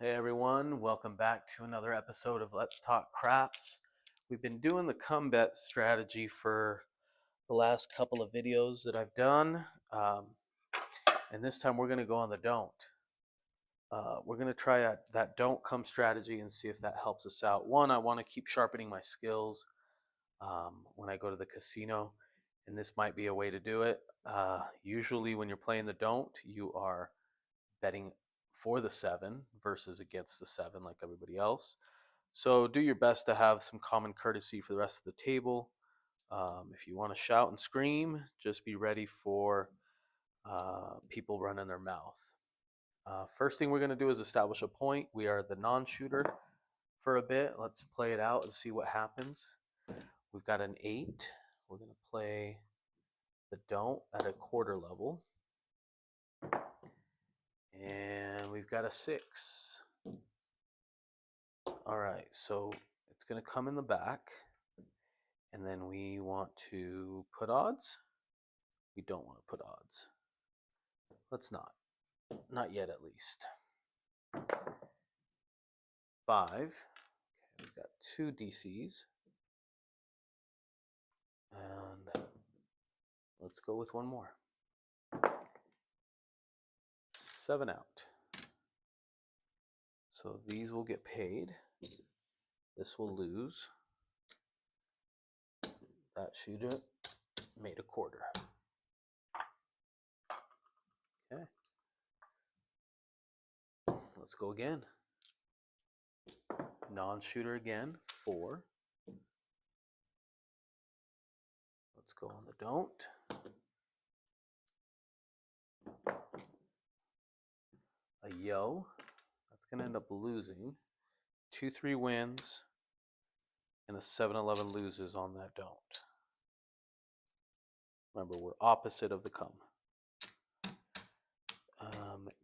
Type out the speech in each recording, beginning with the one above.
Hey everyone, welcome back to another episode of Let's Talk Craps. We've been doing the come bet strategy for the last couple of videos that I've done, and this time we're going to go on the don't. We're going to try that don't come strategy and see if that helps us out. One, I want to keep sharpening my skills when I go to the casino, and this might be a way to do it. Usually, when you're playing the don't, you are betting for the 7 versus against the 7 like everybody else. So do your best to have some common courtesy for the rest of the table. If you want to shout and scream, just be ready for people running their mouth. First thing we're going to do is establish a point. We are the non-shooter for a bit. Let's play it out and see what happens. We've got an 8. We're going to play the don't at a quarter level. And we've got a 6. All right, so it's going to come in the back. And then we want to put odds. We don't want to put odds. Let's not. Not yet, at least. 5. Okay, we've got 2 DCs. And let's go with one more. 7 out. So these will get paid. This will lose. That shooter made a quarter. Okay. Let's go again. Non-shooter again, 4. Let's go on the don't. A yo. That's going to end up losing. 2-3 wins. And a 7-11 loses on that don't. Remember, we're opposite of the come.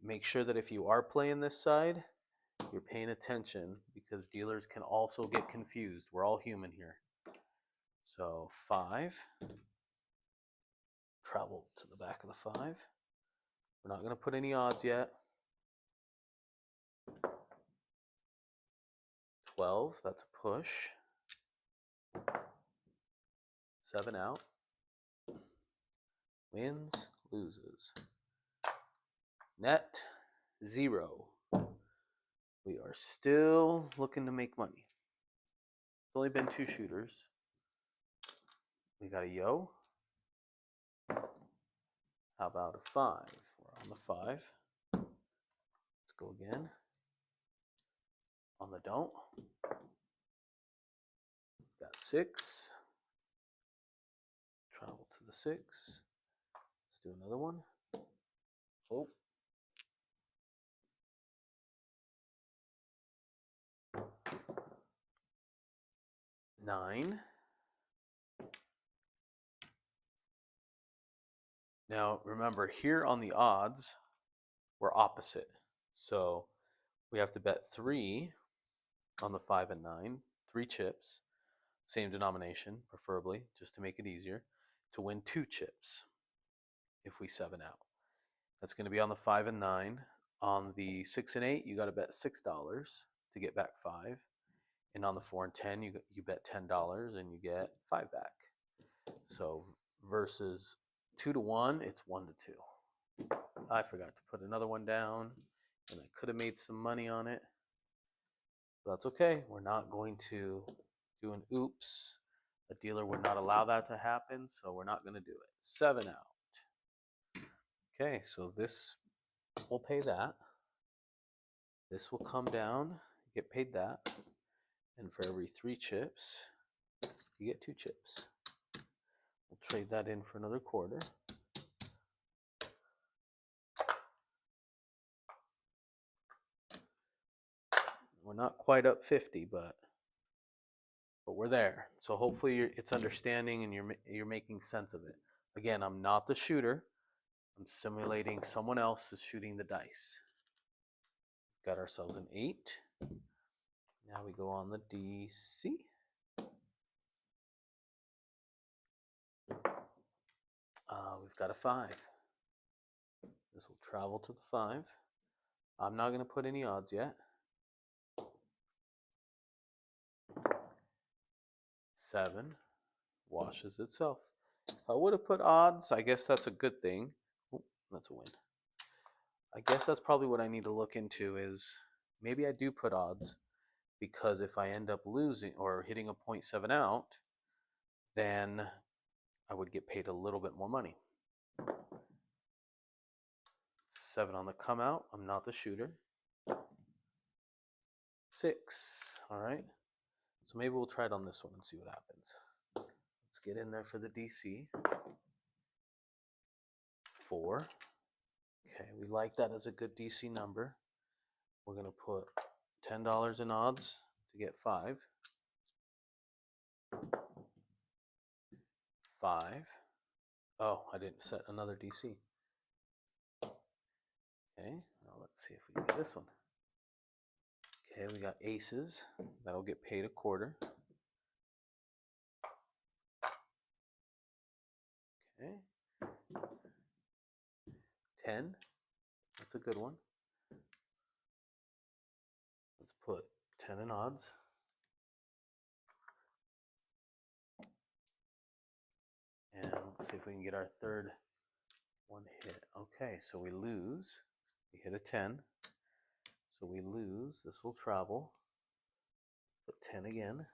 Make sure that if you are playing this side, you're paying attention because dealers can also get confused. We're all human here. So 5. Travel to the back of the 5. We're not going to put any odds yet. 12, that's a push. 7 out. Wins, loses. Net, 0. We are still looking to make money. It's only been 2 shooters. We got a yo. How about a 5? We're on the 5. Let's go again. On the don't. Got 6. Travel to the 6. Let's do another one. Oh. 9. Now remember, here on the odds, we're opposite. So we have to bet 3 on the 5 and 9, 3 chips, same denomination, preferably, just to make it easier, to win 2 chips if we 7 out. That's going to be on the 5 and 9. On the 6 and 8, you got to bet $6 to get back 5. And on the 4 and 10, you bet $10 and you get 5 back. So versus 2 to 1, it's 1 to 2. I forgot to put another one down, and I could have made some money on it. But that's okay. We're not going to do an oops. A dealer would not allow that to happen, so we're not going to do it. 7 out. Okay, so this will pay that. This will come down, you get paid that. And for every 3 chips, you get 2 chips. We'll trade that in for another quarter. We're not quite up 50, but we're there. So hopefully it's understanding and you're making sense of it. Again, I'm not the shooter. I'm simulating someone else is shooting the dice. Got ourselves an 8. Now we go on the DC. We've got a 5. This will travel to the 5. I'm not going to put any odds yet. 7 washes itself. If I would have put odds, I guess that's a good thing. Ooh, that's a win. I guess that's probably what I need to look into is maybe I do put odds because if I end up losing or hitting a 0.7 out, then I would get paid a little bit more money. 7 on the come out. I'm not the shooter. 6. All right. So maybe we'll try it on this one and see what happens. Let's get in there for the DC. 4. Okay, we like that as a good DC number. We're going to put $10 in odds to get 5. 5. Oh, I didn't set another DC. Okay, now let's see if we can get this one. Okay, we got aces. That'll get paid a quarter. Okay. 10. That's a good one. Let's put 10 in odds. And let's see if we can get our third one hit. Okay, so we lose. We hit a 10. So we lose. This will travel. Put 10 again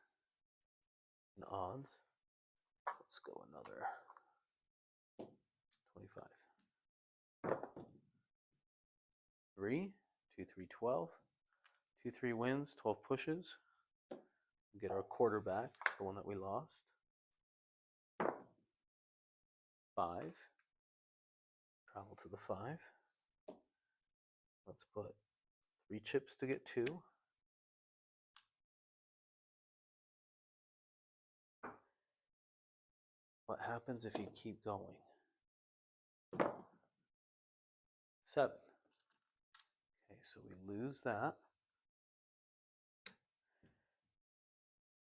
in odds. Let's go another 25. 3, 2, 3, 12. 2, 3 wins, 12 pushes. We get our quarter back, the one that we lost. 5. Travel to the 5. Let's put 3 chips to get 2. What happens if you keep going? 7. Okay, so we lose that.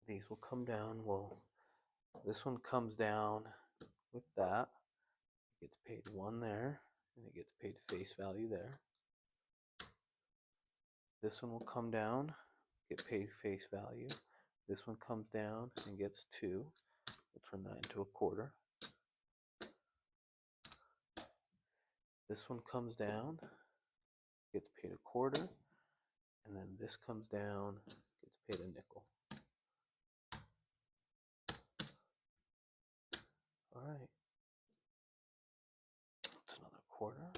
These will come down. Well, this one comes down with that. It gets paid 1 there, and it gets paid face value there. This one will come down, get paid face value. This one comes down and gets 2. We'll turn that into a quarter. This one comes down, gets paid a quarter, and then this comes down, gets paid a nickel. All right, that's another quarter.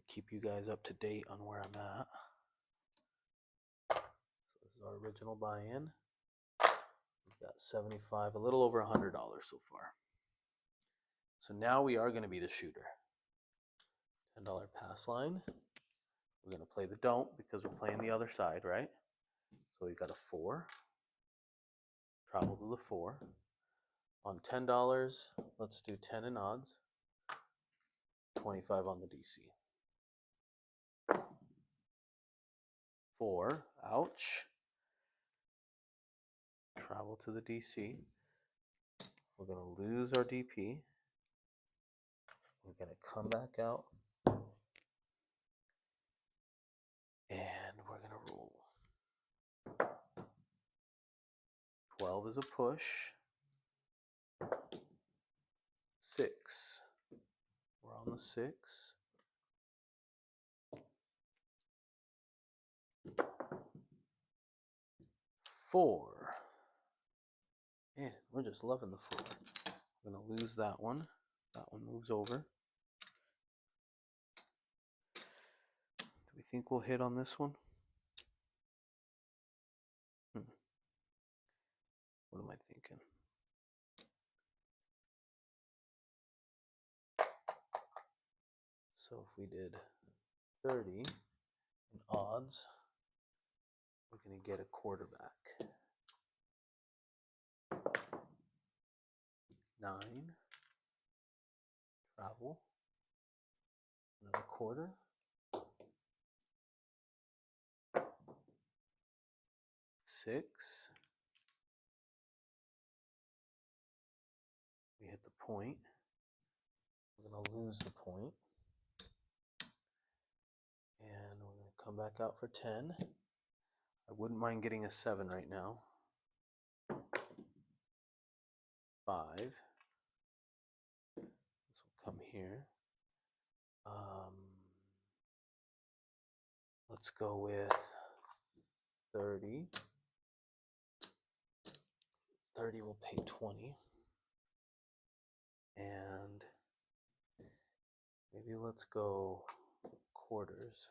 Keep you guys up to date on where I'm at. So this is our original buy-in. We've got 75, a little over $100 so far. So now we are going to be the shooter. $10 pass line. We're going to play the don't because we're playing the other side, right? So we've got a 4. Travel to the 4. On $10, let's do 10 in odds. 25 on the DC. 4, ouch. Travel to the DC. We're going to lose our DP. We're going to come back out. And we're going to roll. 12 is a push. 6. We're on the 6. 4. Man, we're just loving the 4. We're going to lose that one. That one moves over. Do we think we'll hit on this one? What am I thinking? So if we did 30 in odds, we're going to get a quarter back. 9. Travel. Another quarter. 6. We hit the point. We're we're going to lose the point. And we're going to come back out for 10. I wouldn't mind getting a 7 right now. 5. This will come here. Let's go with 30. 30 will pay 20. And maybe let's go quarters.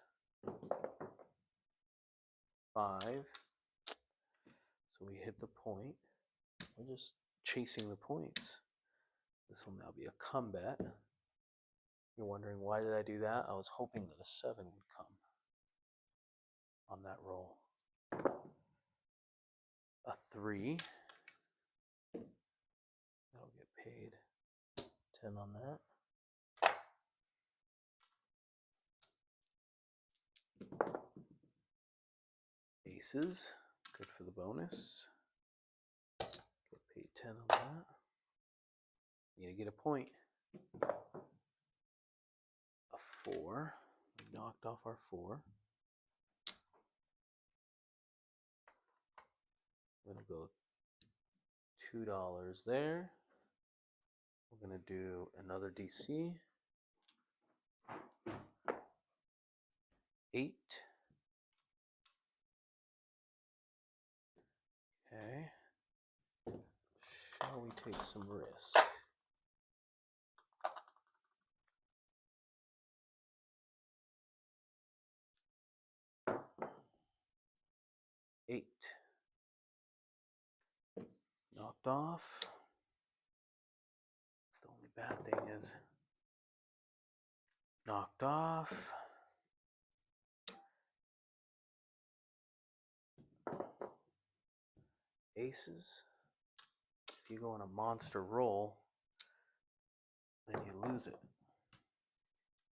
5. So we hit the point. We're just chasing the points. This will now be a come bet. You're wondering, why did I do that? I was hoping that a 7 would come on that roll. A 3. That'll get paid 10 on that. Aces, good for the bonus. Get paid 10 on that. Need to get a point. A 4. We knocked off our 4. I'm going to go $2 there. We're going to do another DC. 8. Okay. Shall we take some risk? Eight. Knocked off. That's the only bad thing is knocked off. Aces. If you go on a monster roll, then you lose it.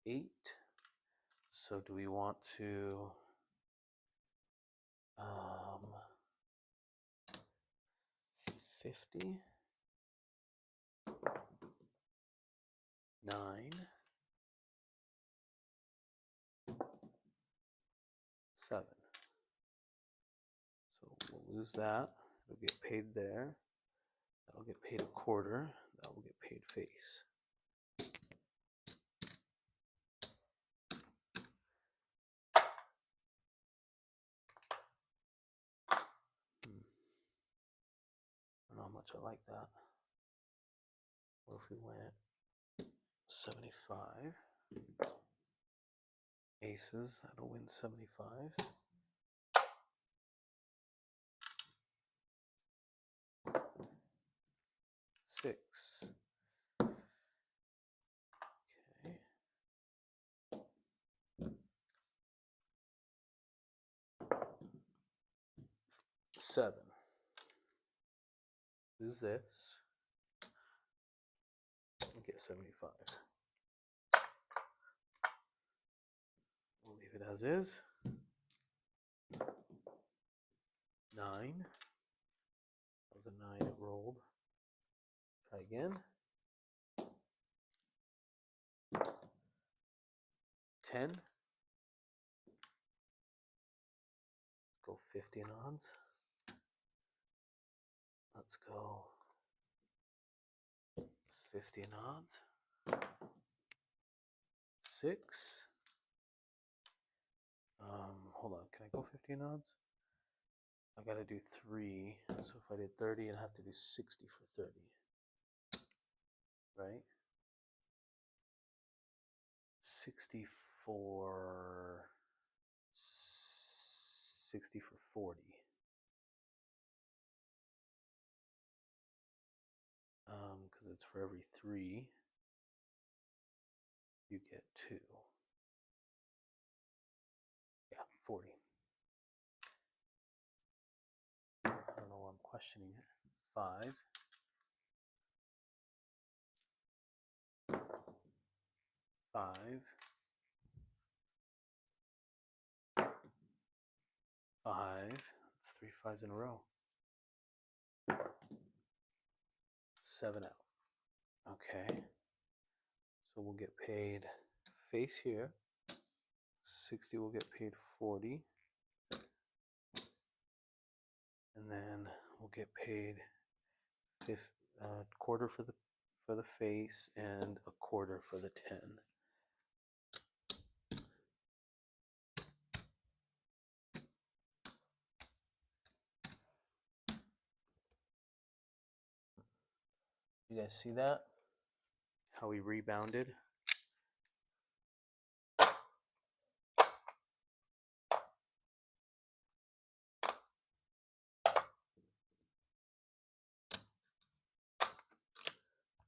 8. So do we want to 50? 9. $7. So we'll lose that. It'll get paid there. That'll get paid a quarter. That will get paid face. I don't know how much I like that. What if we went 75? Aces, that'll win 75. Six. Okay. 7. Lose this. And get 75. We'll leave it as is. 9. That was a 9, it rolled. Try again. 10. Go 50 in odds. Let's go 50 in odds. 6. Hold on, can I go 50 in odds? I gotta do 3. So if I did 30, I'd have to do 60 for 30. Right? 60 for 40. Because it's for every 3 you get 2. Yeah, 40. I don't know why I'm questioning it. 5. 5. 5. That's 3 5s in a row. 7 out. Okay. So we'll get paid face here. 60 will get paid 40. And then we'll get paid quarter for the face and a quarter for the 10. You guys see that? How we rebounded?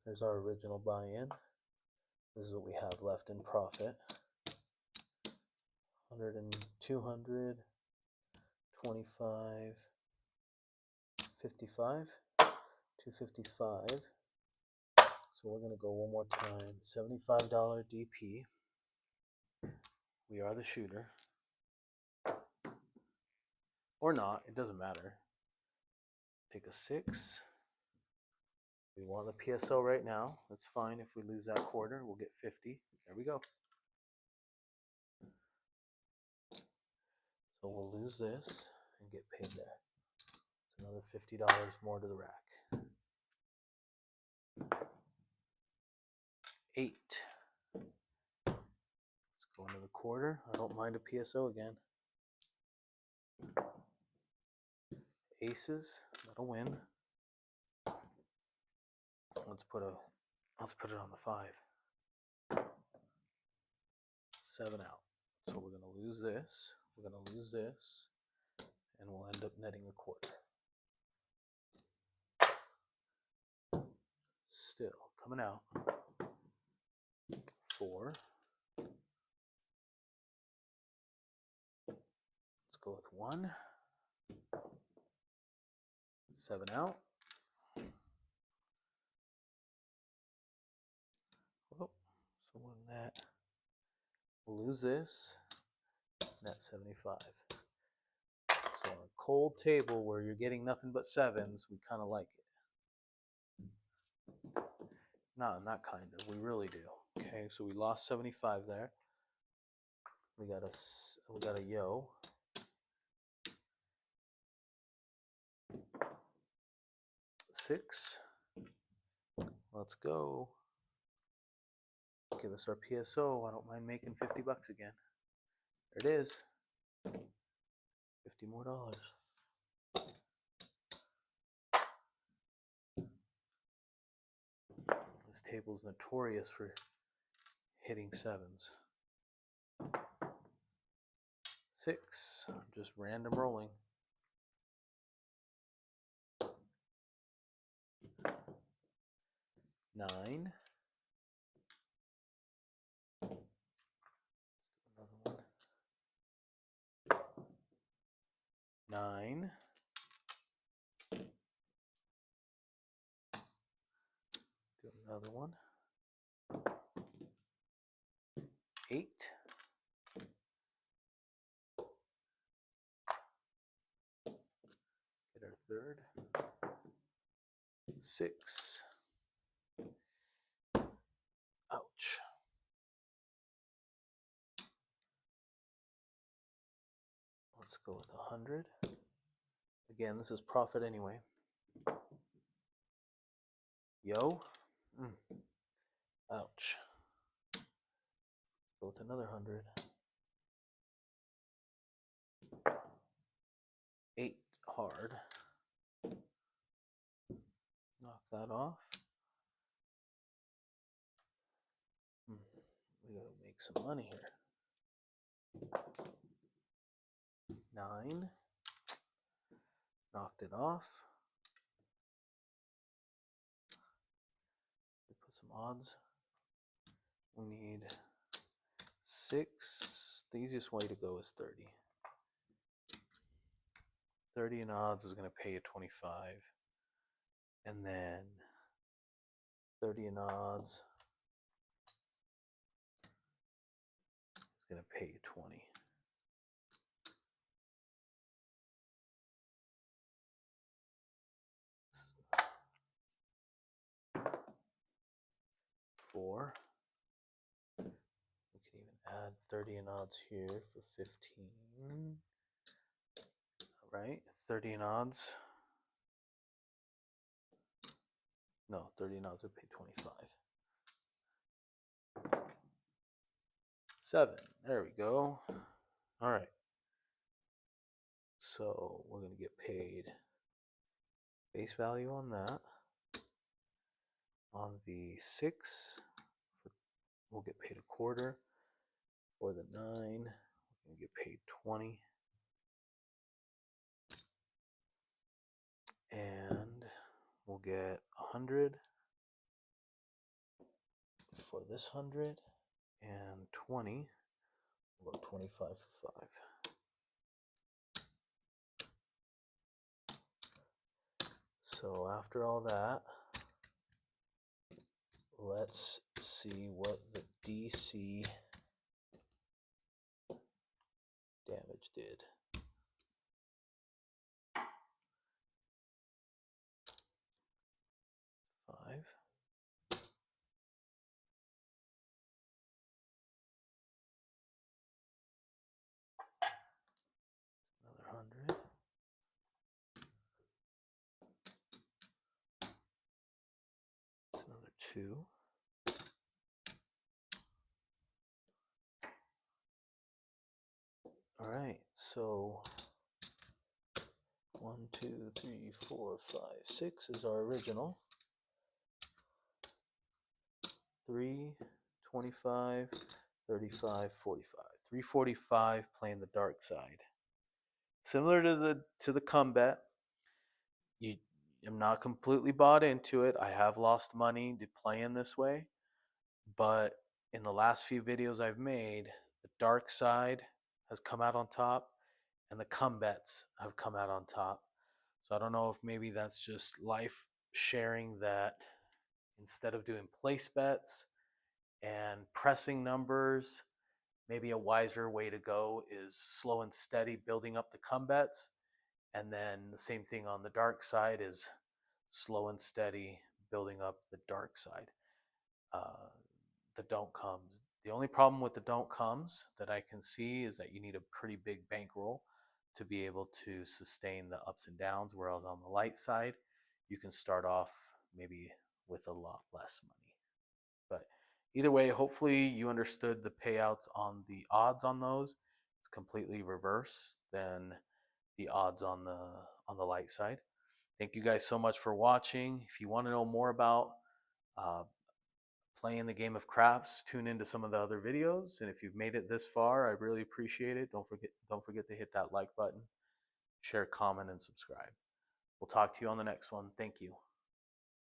There's our original buy-in. This is what we have left in profit. 100 and 200, 25, 55, 255. So we're going to go one more time. $75 DP. We are the shooter. Or not, it doesn't matter. Take a 6. We want the PSO right now. That's fine. If we lose that quarter, we'll get 50. There we go. So we'll lose this and get paid there. It's another $50 more to the rack. 8. Let's go into the quarter. I don't mind a PSO again. Aces, that'll win. Let's put it on the 5. 7 out. So we're gonna lose this. We're gonna lose this, and we'll end up netting a quarter. Still coming out. 4. Let's go with 1. 7 out. Oh, so we'll net. We'll lose this. Net 75. So on a cold table where you're getting nothing but 7s, we kind of like it. Not kind of. We really do. Okay, so we lost 75 there. We got a yo. 6. Let's go. Give us our PSO. I don't mind making $50 again. There it is. $50 more dollars. This table's notorious for hitting 7s. 6. Just random rolling. 9. Another one. 9. Do another one. 8. Get our third. 6. Ouch. Let's go with 100. Again, this is profit anyway. Yo. Ouch. Go with another 100. 8 hard. Knock that off. We gotta make some money here. 9. Knocked it off. We put some odds. We need 6. The easiest way to go is 30. 30 in odds is going to pay you 25. And then 30 in odds is going to pay you 20. Four. 30 in odds here for 15. All right, 30 in odds. No, 30 in odds would pay 25. 7. There we go. All right. So we're going to get paid base value on that. On the 6, we'll get paid a quarter. For the 9, we're going to get paid 20. And we'll get 100 for this 100. And 20. We'll go 25 for 5. So after all that, let's see what the DC damage did. 5. Another 100. That's another 2. All right, so 1, 2, 3, 4, 5, 6 is our original. 3, 25, 35, 45. 345 playing the dark side. Similar to the combat, I'm not completely bought into it. I have lost money to playing this way, but in the last few videos I've made, the dark side has come out on top and the combats have come out on top. So I don't know if maybe that's just life sharing that instead of doing place bets and pressing numbers, maybe a wiser way to go is slow and steady building up the combats. And then the same thing on the dark side is slow and steady building up the dark side. The don't comes. The only problem with the don't comes that I can see is that you need a pretty big bankroll to be able to sustain the ups and downs, whereas on the light side, you can start off maybe with a lot less money. But either way, hopefully you understood the payouts on the odds on those. It's completely reverse than the odds on the light side. Thank you guys so much for watching. If you want to know more about uh, playing the game of craps, tune into some of the other videos. And if you've made it this far, I really appreciate it. Don't forget to hit that like button, share, comment, and subscribe. We'll talk to you on the next one. Thank you.